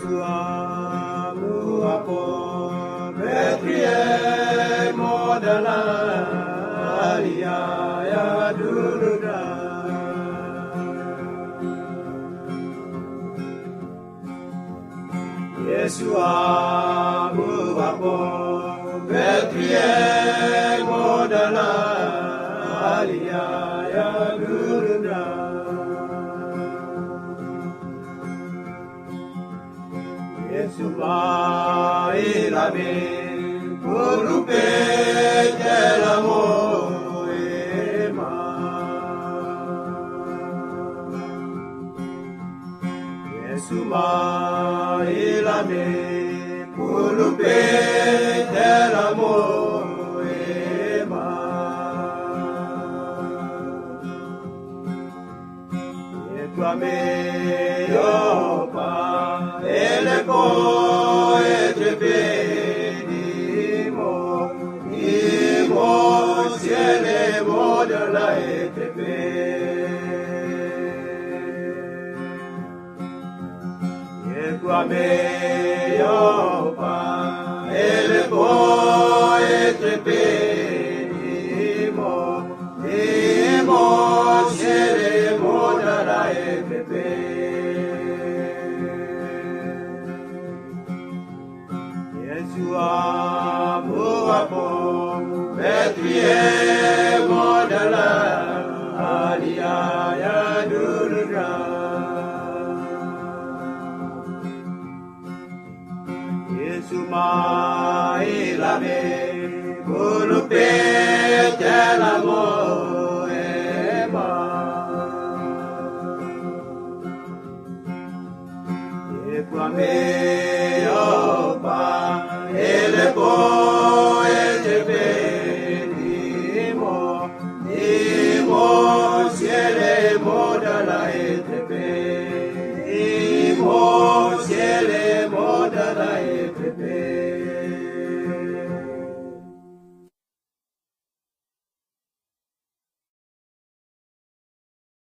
Yesu amu apo Betrie modala alia ya dududa Yesu amu apo Betrie modala alia ya dududa Yesu mailame kurupe telamo ema Yesu mailame kurupe telamo ema Yetuame yopa Elepo etepedimo imo ciele modala etepe Yetuame yopa elepo etepedimo imo ciele modala etepe Yesu amu apo Betrie modala alia ya dududa Yesu mailame kulupe telamo ema Yetuame yopa Elepo etepedimo imo ciele modala